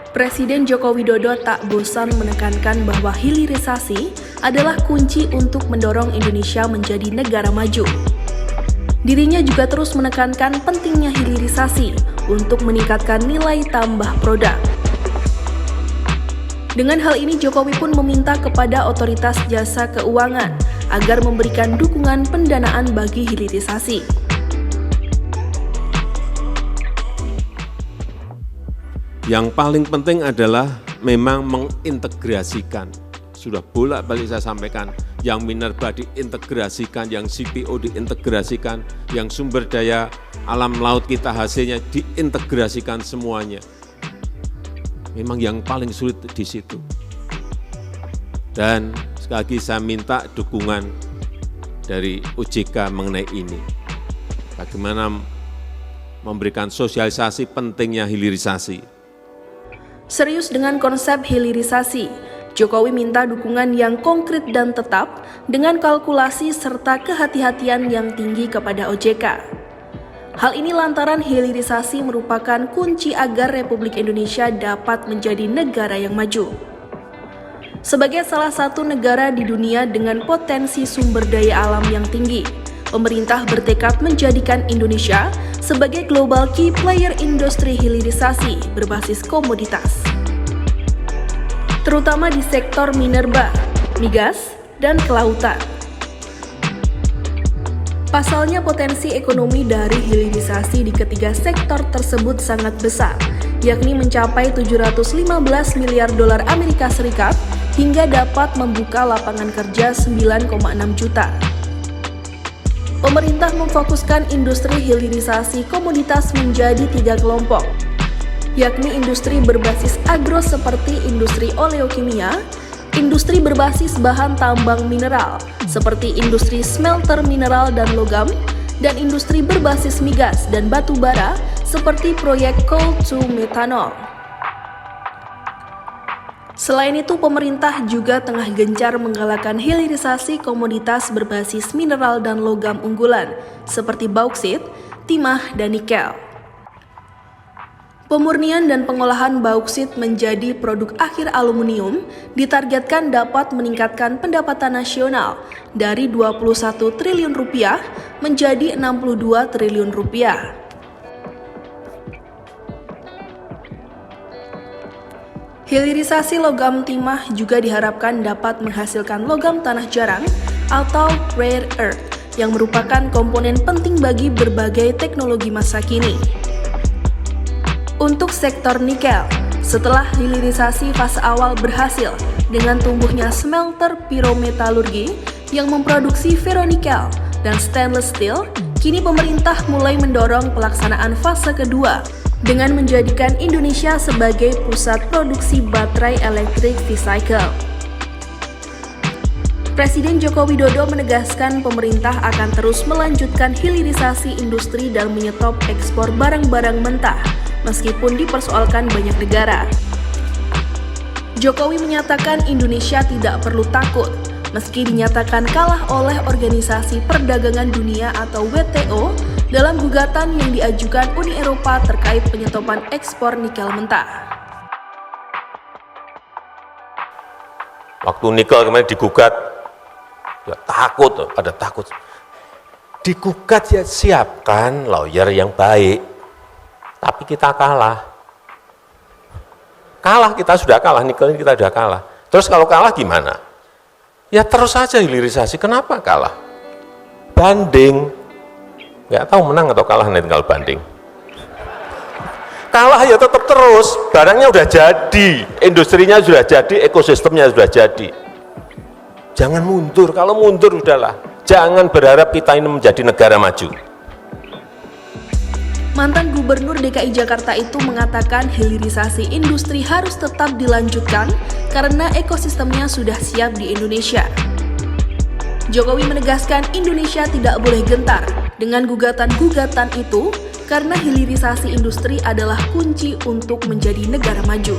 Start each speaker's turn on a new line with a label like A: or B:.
A: Presiden Joko Widodo tak bosan menekankan bahwa hilirisasi adalah kunci untuk mendorong Indonesia menjadi negara maju. Dirinya juga terus menekankan pentingnya hilirisasi untuk meningkatkan nilai tambah produk. Dengan hal ini, Jokowi pun meminta kepada otoritas jasa keuangan agar memberikan dukungan pendanaan bagi hilirisasi.
B: Yang paling penting adalah memang mengintegrasikan. Sudah bolak-balik saya sampaikan, yang minerba diintegrasikan, yang CPO diintegrasikan, yang sumber daya alam laut kita hasilnya diintegrasikan semuanya. Memang yang paling sulit di situ. Dan sekali lagi saya minta dukungan dari OJK mengenai ini. Bagaimana memberikan sosialisasi pentingnya hilirisasi.
A: Serius dengan konsep hilirisasi, Jokowi minta dukungan yang konkret dan tetap dengan kalkulasi serta kehati-hatian yang tinggi kepada OJK. Hal ini lantaran hilirisasi merupakan kunci agar Republik Indonesia dapat menjadi negara yang maju. Sebagai salah satu negara di dunia dengan potensi sumber daya alam yang tinggi, pemerintah bertekad menjadikan Indonesia sebagai global key player industri hilirisasi berbasis komoditas, terutama di sektor minerba, migas, dan kelautan. Pasalnya, potensi ekonomi dari hilirisasi di ketiga sektor tersebut sangat besar, yakni mencapai 715 miliar dolar Amerika Serikat hingga dapat membuka lapangan kerja 9,6 juta. Pemerintah memfokuskan industri hilirisasi komoditas menjadi 3 kelompok, yakni industri berbasis agro seperti industri oleokimia, industri berbasis bahan tambang mineral seperti industri smelter mineral dan logam, dan industri berbasis migas dan batu bara seperti proyek coal to methanol. Selain itu, pemerintah juga tengah gencar menggalakkan hilirisasi komoditas berbasis mineral dan logam unggulan seperti bauksit, timah, dan nikel. Pemurnian dan pengolahan bauksit menjadi produk akhir aluminium ditargetkan dapat meningkatkan pendapatan nasional dari 21 triliun rupiah menjadi 62 triliun rupiah. Hilirisasi logam timah juga diharapkan dapat menghasilkan logam tanah jarang atau rare earth yang merupakan komponen penting bagi berbagai teknologi masa kini. Untuk sektor nikel, setelah hilirisasi fase awal berhasil dengan tumbuhnya smelter pirometalurgi yang memproduksi ferronikel dan stainless steel, kini pemerintah mulai mendorong pelaksanaan fase kedua dengan menjadikan Indonesia sebagai pusat produksi baterai elektrik V-cycle. Presiden Joko Widodo menegaskan pemerintah akan terus melanjutkan hilirisasi industri dan menyetop ekspor barang-barang mentah, meskipun dipersoalkan banyak negara. Jokowi menyatakan Indonesia tidak perlu takut, meski dinyatakan kalah oleh Organisasi Perdagangan Dunia atau WTO dalam gugatan yang diajukan Uni Eropa terkait penyetopan ekspor nikel mentah.
C: Waktu nikel kemarin digugat, ya takut, pada takut. Digugat ya siapkan lawyer yang baik, tapi kita kalah. Kalah, kita sudah kalah, nikel kita sudah kalah. Terus kalau kalah gimana? Ya terus saja hilirisasi, kenapa kalah? Banding. Nggak tahu menang atau kalah nanti kalau banding. Kalah ya tetap terus, barangnya udah jadi, industrinya sudah jadi, ekosistemnya sudah jadi. Jangan mundur, kalau mundur udahlah. Jangan berharap kita ini menjadi negara maju.
A: Mantan Gubernur DKI Jakarta itu mengatakan hilirisasi industri harus tetap dilanjutkan karena ekosistemnya sudah siap di Indonesia. Jokowi menegaskan Indonesia tidak boleh gentar dengan gugatan-gugatan itu karena hilirisasi industri adalah kunci untuk menjadi negara maju.